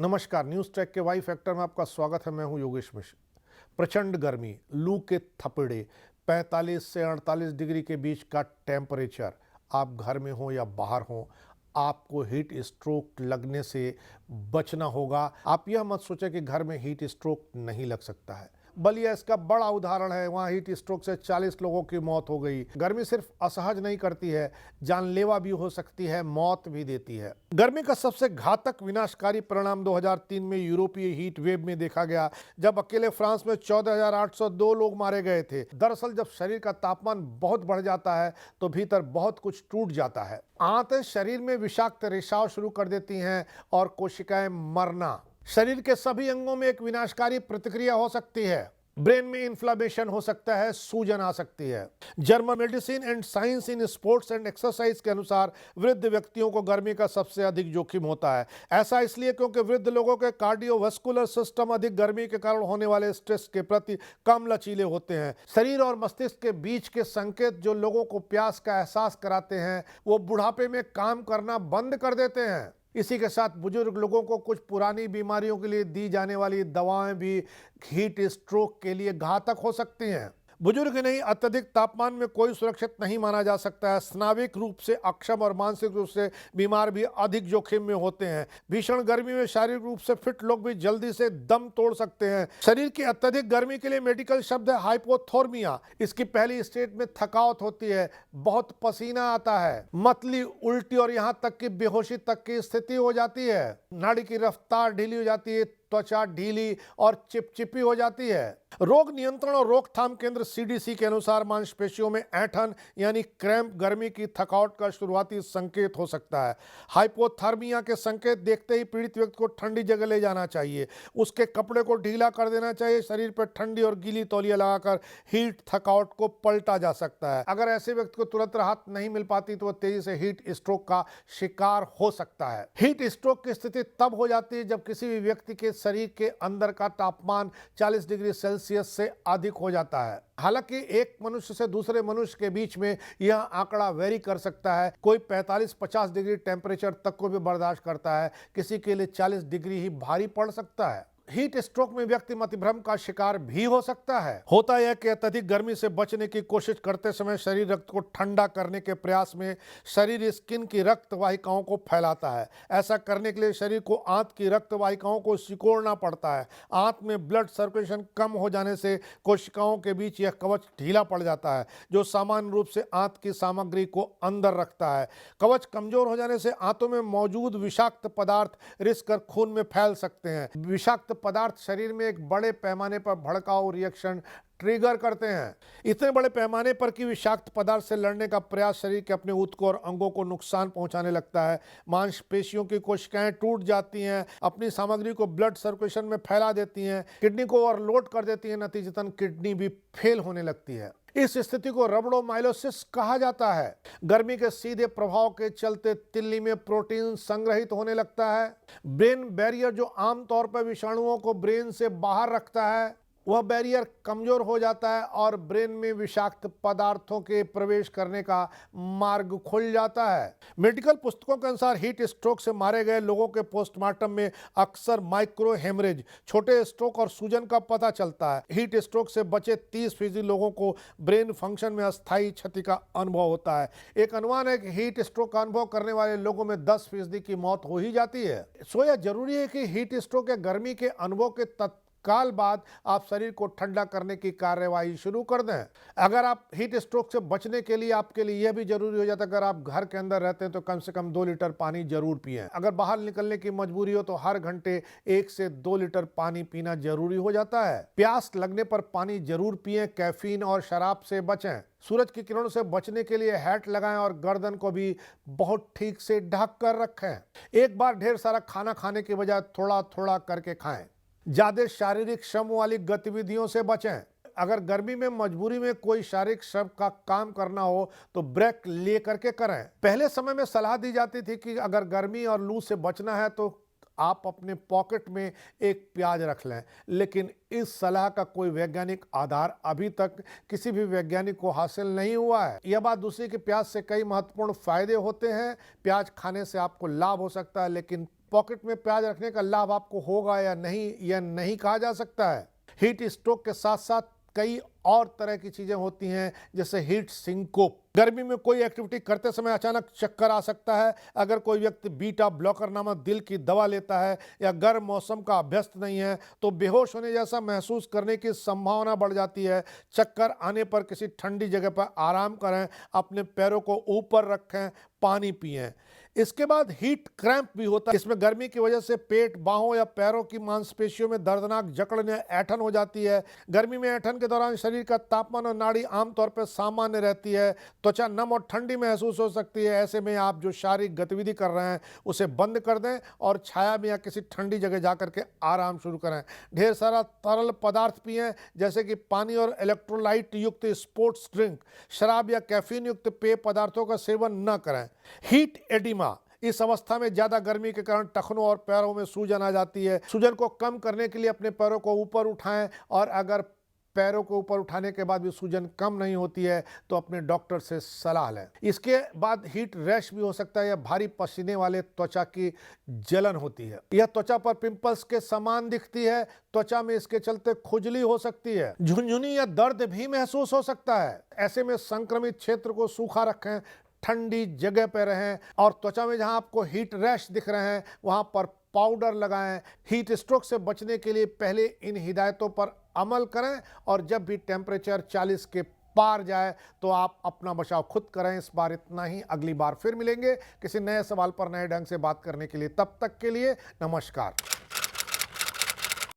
नमस्कार, news track के Y factor में आपका स्वागत है। मैं हूं योगेश मिश्र। प्रचंड गर्मी, लू के थपेड़े, 45 से 48 डिग्री के बीच का टेम्परेचर। आप घर में हो या बाहर हो, आपको हीट स्ट्रोक लगने से बचना होगा। आप यह मत सोचें कि घर में हीट स्ट्रोक नहीं लग सकता है। बलिया इसका बड़ा उदाहरण है। वहाँ हीट स्ट्रोक से 40 लोगों की मौत हो गई। गर्मी सिर्फ असहज नहीं करती है, जानलेवा भी हो सकती है, मौत भी देती है। गर्मी का सबसे घातक विनाशकारी परिणाम 2003 में यूरोपीय हीट वेव में देखा गया, जब अकेले फ्रांस में 14,802 लोग मारे गए थे। दरअसल जब शरीर का तापमान बहुत बढ़ जाता है तो भीतर बहुत कुछ टूट जाता है। आंतें शरीर में विषाक्त रिसाव शुरू कर देती हैं और कोशिकाएं मरना। शरीर के सभी अंगों में एक विनाशकारी प्रतिक्रिया हो सकती है। ब्रेन में इन्फ्लेमेशन हो सकता है, सूजन आ सकती है। German medicine and science in sports and exercise के अनुसार वृद्ध व्यक्तियों को गर्मी का सबसे अधिक जोखिम होता है। ऐसा इसलिए क्योंकि वृद्ध लोगों के कार्डियोवास्कुलर सिस्टम अधिक गर्मी के कारण होने वाले स्ट्रेस के प्रति कम लचीले होते हैं। शरीर और मस्तिष्क के बीच के संकेत जो लोगों को प्यास का एहसास कराते हैं, वो बुढ़ापे में काम करना बंद कर देते हैं। इसी के साथ बुजुर्ग लोगों को कुछ पुरानी बीमारियों के लिए दी जाने वाली दवाएं भी हीट स्ट्रोक के लिए घातक हो सकती हैं। बुजुर्ग नहीं, अत्यधिक तापमान में कोई सुरक्षित नहीं माना जा सकता है। स्नाविक रूप से अक्षम और मानसिक रूप से बीमार भी अधिक जोखिम में होते हैं। भीषण गर्मी में शारीरिक रूप से फिट लोग भी जल्दी से दम तोड़ सकते हैं। शरीर की अत्यधिक गर्मी के लिए मेडिकल शब्द है हाइपोथर्मिया। इसकी पहली स्टेज में थकावट होती है, बहुत पसीना आता है, मतली, उल्टी और यहाँ तक कि बेहोशी तक की स्थिति हो जाती है। नाड़ी की रफ्तार ढीली हो जाती है, त्वचा ढीली और चिपचिपी हो जाती है। रोग नियंत्रण और रोकथाम केंद्र सीडीसी के अनुसार मांसपेशियों में ऐंठन यानी क्रैम्प गर्मी की थकावट का शुरुआती संकेत हो सकता है। हाइपोथर्मिया के संकेत देखते ही पीड़ित व्यक्ति को ठंडी जगह ले जाना चाहिए, उसके कपड़े को ढीला कर देना चाहिए। शरीर पर ठंडी और गीली तौलिया लगाकर हीट थकावट को पलटा जा सकता है। अगर ऐसे व्यक्ति को तुरंत राहत नहीं मिल पाती तो वह तेजी से हीट स्ट्रोक का शिकार हो सकता है। हीट स्ट्रोक की स्थिति तब हो जाती है जब किसी भी व्यक्ति के शरीर के अंदर का तापमान 40 डिग्री सेल्सियस से अधिक हो जाता है। हालांकि एक मनुष्य से दूसरे मनुष्य के बीच में यह आंकड़ा वेरी कर सकता है। कोई 45-50 डिग्री टेम्परेचर तक को भी बर्दाश्त करता है, किसी के लिए 40 डिग्री ही भारी पड़ सकता है। हीट स्ट्रोक में व्यक्ति मतिभ्रम का शिकार भी हो सकता है। होता यह कि अत्यधिक गर्मी से बचने की कोशिश करते समय शरीर रक्त को ठंडा करने के प्रयास में शरीर स्किन की रक्त वाहिकाओं को फैलाता है। ऐसा करने के लिए शरीर को आंत की रक्त वाहिकाओं को सिकोड़ना पड़ता है। आंत में ब्लड सर्कुलेशन कम हो जाने से कोशिकाओं के बीच यह कवच ढीला पड़ जाता है, जो सामान्य रूप से आंत की सामग्री को अंदर रखता है। कवच कमजोर हो जाने से आंतों में मौजूद विषाक्त पदार्थ रिस कर खून में फैल सकते हैं। विषाक्त पदार्थ शरीर में एक बड़े पैमाने पर भड़काऊ रिएक्शन ट्रिगर करते हैं। इतने बड़े पैमाने पर कि विषाक्त पदार्थ से लड़ने का प्रयास शरीर के अपने ऊतकों और अंगों को नुकसान पहुंचाने लगता है। मांसपेशियों की कोशिकाएं टूट जाती हैं, अपनी सामग्री को ब्लड सर्कुलेशन में फैला देती हैं, किडनी को ओवरलोड कर देती हैं, नतीजतन किडनी भी फेल होने लगती है। इस स्थिति को रबडोमाइलोसिस कहा जाता है। गर्मी के सीधे प्रभाव के चलते तिल्ली में प्रोटीन संग्रहित होने लगता है। ब्रेन बैरियर जो आमतौर पर विषाणुओं को ब्रेन से बाहर रखता है, वह बैरियर कमजोर हो जाता है और ब्रेन में विषाक्त पदार्थों के प्रवेश करने का मार्ग खुल जाता है। मेडिकल पुस्तकों के अनुसार हीट स्ट्रोक से मारे गए लोगों के पोस्टमार्टम में अक्सर माइक्रो हेमरेज, छोटे स्ट्रोक और सूजन का पता चलता है। हीट स्ट्रोक से बचे 30% लोगों को ब्रेन फंक्शन में अस्थायी क्षति का अनुभव होता है। एक अनुमान है कि हीट स्ट्रोक का अनुभव करने वाले लोगों में 10% की मौत हो ही जाती है। सो यह जरूरी है कि हीट स्ट्रोक या गर्मी के अनुभव के काल बाद आप शरीर को ठंडा करने की कार्यवाही शुरू कर दें। अगर आप हीट स्ट्रोक से बचने के लिए आपके लिए यह भी जरूरी हो जाता है, अगर आप घर के अंदर रहते हैं तो कम से कम 2 लीटर पानी जरूर पिएं। अगर बाहर निकलने की मजबूरी हो तो हर घंटे 1 से 2 लीटर पानी पीना जरूरी हो जाता है। प्यास लगने पर पानी जरूर पिएं। कैफीन और शराब से बचें। सूरज की किरणों से बचने के लिए हैट लगाएं और गर्दन को भी बहुत ठीक से ढक कर रखें। एक बार ढेर सारा खाना खाने के बजाय थोड़ा थोड़ा करके खाएं। ज्यादा शारीरिक श्रम वाली गतिविधियों से बचें। अगर गर्मी में मजबूरी में कोई शारीरिक श्रम का काम करना हो तो ब्रेक ले करके करें। पहले समय में सलाह दी जाती थी कि अगर गर्मी और लू से बचना है तो आप अपने पॉकेट में एक प्याज रख लें, लेकिन इस सलाह का कोई वैज्ञानिक आधार अभी तक किसी भी वैज्ञानिक को हासिल नहीं हुआ है। यह बात दूसरी कि प्याज से कई महत्वपूर्ण फायदे होते हैं। प्याज खाने से आपको लाभ हो सकता है, लेकिन पॉकेट में प्याज रखने का लाभ आपको होगा या नहीं, यह नहीं कहा जा सकता है। हीट स्ट्रोक के साथ साथ कई और तरह की चीजें होती हैं, जैसे हीट सिंकोप। गर्मी में कोई एक्टिविटी करते समय अचानक चक्कर आ सकता है। अगर कोई व्यक्ति बीटा ब्लॉकर नामक दिल की दवा लेता है या गर्म मौसम का अभ्यस्त नहीं है तो बेहोश होने जैसा महसूस करने की संभावना बढ़ जाती है। चक्कर आने पर किसी ठंडी जगह पर आराम करें, अपने पैरों को ऊपर रखें, पानी पिएं। इसके बाद हीट क्रैम्प भी होता है। इसमें गर्मी की वजह से पेट, बाहों या पैरों की मांसपेशियों में दर्दनाक जकड़न या ऐंठन हो जाती है। गर्मी में ऐंठन के दौरान शरीर का तापमान और नाड़ी आमतौर पर सामान्य रहती है। त्वचा नम और ठंडी महसूस हो सकती है। ऐसे में आप जो शारीरिक गतिविधि कर रहे हैं उसे बंद कर दें और छाया में या किसी ठंडी जगह जाकर के आराम शुरू करें। ढेर सारा तरल पदार्थ पिएं, जैसे कि पानी और इलेक्ट्रोलाइट युक्त स्पोर्ट्स ड्रिंक। शराब या कैफीन युक्त पेय पदार्थों का सेवन न करें। हीट एडिमा, इस अवस्था में ज्यादा गर्मी के कारण टखनों और पैरों में सूजन आ जाती है। सूजन को कम करने के लिए अपने पैरों को ऊपर उठाएं, और अगर पैरों को ऊपर उठाने के बाद भी सूजन कम नहीं होती है तो अपने डॉक्टर से सलाह लें। इसके बाद हीट रैश भी हो सकता है, या भारी पसीने वाले त्वचा की जलन होती है। यह त्वचा पर पिंपल्स के समान दिखती है। त्वचा में इसके चलते खुजली हो सकती है, झुनझुनी या दर्द भी महसूस हो सकता है। ऐसे में संक्रमित क्षेत्र को सूखा रखें, ठंडी जगह पर रहें, और त्वचा में जहां आपको हीट रैश दिख रहे हैं वहां पर पाउडर लगाएं। हीट स्ट्रोक से बचने के लिए पहले इन हिदायतों पर अमल करें, और जब भी टेम्परेचर 40 के पार जाए तो आप अपना बचाव खुद करें। इस बार इतना ही, अगली बार फिर मिलेंगे किसी नए सवाल पर नए ढंग से बात करने के लिए। तब तक के लिए नमस्कार।